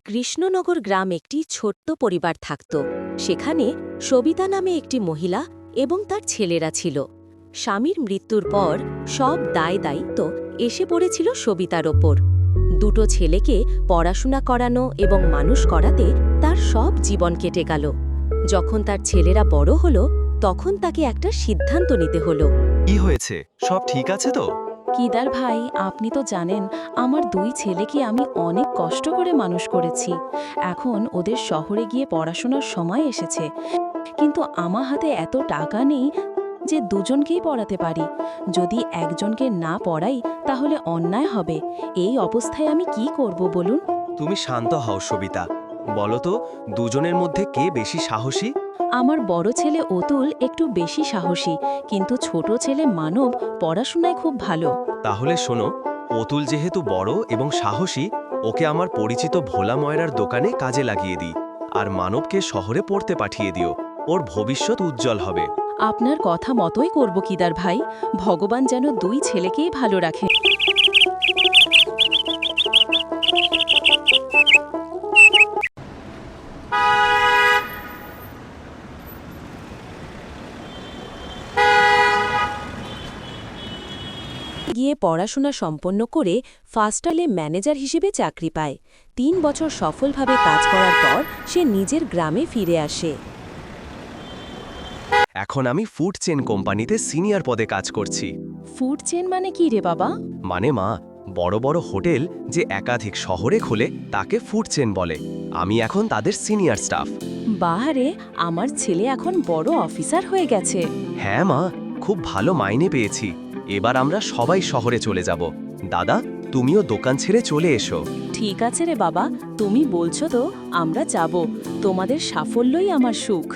কৃষ্ণনগর গ্রাম একটি ছোট্ট পরিবার থাকত। সেখানে সবিতা নামে একটি মহিলা এবং তার ছেলেরা ছিল। স্বামীর মৃত্যুর পর সব দায় দায়িত্ব এসে পড়েছিল সবিতার ওপর। দুটো ছেলেকে পড়াশোনা করানো এবং মানুষ করাতে তার সব জীবন কেটে গেল। যখন তার ছেলেরা বড় হলো, তখন তাকে একটা সিদ্ধান্ত নিতে হলো। কি হয়েছে? সব ঠিক আছে তো? কিদার ভাই, আপনি তো জানেন আমার দুই ছেলেকে আমি অনেক কষ্ট করে মানুষ করেছি। এখন ওদের শহরে গিয়ে পড়াশোনার সময় এসেছে, কিন্তু আমার হাতে এত টাকা নেই যে দুজনকেই পড়াতে পারি। যদি একজনকে না পড়াই তাহলে অন্যায় হবে। এই অবস্থায় আমি কি করব বলুন? তুমি শান্ত হও সবিতা। বলো তো, দুজনের মধ্যে কে বেশি সাহসী? আমার বড় ছেলে অতুল একটু বেশি সাহসী, কিন্তু ছোট ছেলে মানব পড়াশোনায় খুব ভালো। তাহলে শোনো, অতুল যেহেতু বড় এবং সাহসী, ওকে আমার পরিচিত ভোলা ময়রার দোকানে কাজে লাগিয়ে দিই, আর মানবকে শহরে পড়তে পাঠিয়ে দিও। ওর ভবিষ্যৎ উজ্জ্বল হবে। আপনার কথা মতোই করব কিদার ভাই। ভগবান যেন দুই ছেলেকেই ভালো রাখে। গিয়ে পড়াশোনা সম্পন্ন করে ফাস্টালে ম্যানেজার হিসেবে চাকরি পায়। ৩ বছর সফলভাবে কাজ করার পর সে নিজের গ্রামে ফিরে আসে। এখন আমি ফুড চেন কোম্পানিতে সিনিয়র পদে কাজ করছি। ফুড চেন মানে কি রে বাবা? মানে মা, বড় বড় হোটেল যে একাধিক শহরে খোলে তাকে ফুড চেন বলে। আমি এখন তাদের সিনিয়র স্টাফ। বাহারে, আমার ছেলে এখন বড় অফিসার হয়ে গেছে। হ্যাঁ মা, খুব ভালো মাইনে পেয়েছি। এবার আমরা সবাই শহরে চলে যাব। দাদা, তুমিও দোকান ছেড়ে চলে এসো। ঠিক আছে রে বাবা, তুমি বলছো তো আমরা যাব। তোমাদের সাফল্যই আমার সুখ।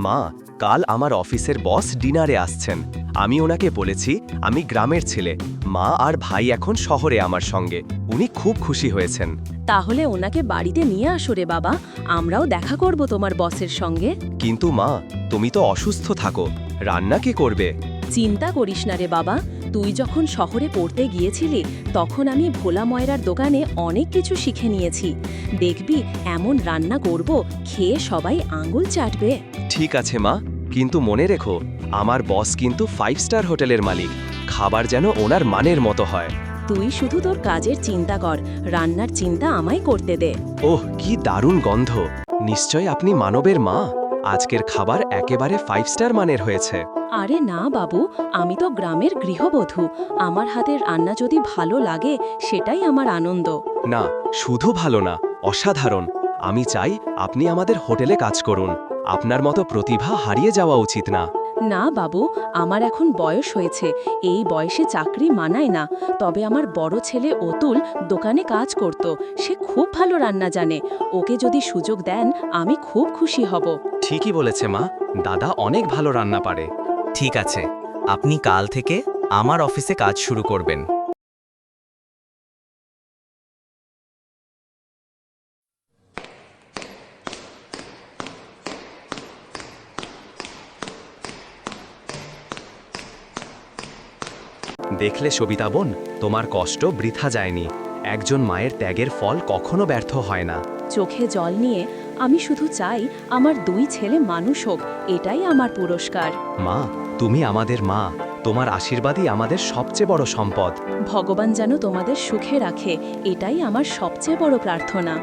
মা, কাল আমার অফিসের বস ডিনারে আসছেন। আমি ওনাকে বলেছি আমি গ্রামের ছেলে, মা আর ভাই এখন শহরে আমার সঙ্গে। উনি খুব খুশি হয়েছেন। তাহলে ওনাকে বাড়িতে নিয়ে আসো রে বাবা, আমরাও দেখা করব তোমার বসের সঙ্গে। কিন্তু মা, তুমি তো অসুস্থ থাকো, রান্না কে করবে? চিন্তা করিস না রে বাবা, তুই যখন শহরে পড়তে গিয়েছিলি তখন আমি ভোলা ময়রার দোকানে অনেক কিছু শিখে নিয়েছি। দেখবি এমন রান্না করব, খেয়ে সবাই আঙুল চাটবে। ঠিক আছে মা, কিন্তু মনে রেখো, আমার বস কিন্তু 5 স্টার হোটেলের মালিক। খাবার যেন ওনার মানের মতো হয়। তুই শুধু তোর কাজের চিন্তা কর, রান্নার চিন্তা আমায় করতে দে। ওহ, কি দারুণ গন্ধ! নিশ্চয় আপনি মানবের মা। আজকের খাবার একেবারে 5 স্টার মানের হয়েছে। আরে না বাবু, আমি তো গ্রামের গৃহবধূ। আমার হাতের রান্না যদি ভালো লাগে সেটাই আমার আনন্দ। না, শুধু ভালো না, অসাধারণ। আমি চাই আপনি আমাদের হোটেলে কাজ করুন। আপনার মতো প্রতিভা হারিয়ে যাওয়া উচিত না। না বাবু, আমার এখন বয়স হয়েছে, এই বয়সে চাকরি মানায় না। তবে আমার বড় ছেলে অতুল দোকানে কাজ করত, সে খুব ভালো রান্না জানে। ওকে যদি সুযোগ দেন আমি খুব খুশি হব। ঠিকই বলেছে মা, দাদা অনেক ভালো রান্না পারে। ঠিক আছে, আপনি কাল থেকে আমার অফিসে কাজ শুরু করবেন। দেখলে সবিতা বোন, তোমার কষ্ট বৃথা যায়নি। একজন মায়ের ত্যাগের ফল কখনো ব্যর্থ হয় না। চোখে জল নিয়ে আমি শুধু চাই আমার দুই ছেলে মানুষ হোক, এটাই আমার পুরস্কার। মা, তুমি আমাদের মা। তোমার আশীর্বাদই আমাদের সবচেয়ে বড় সম্পদ। ভগবান যেন তোমাদের সুখে রাখে, এটাই আমার সবচেয়ে বড় প্রার্থনা।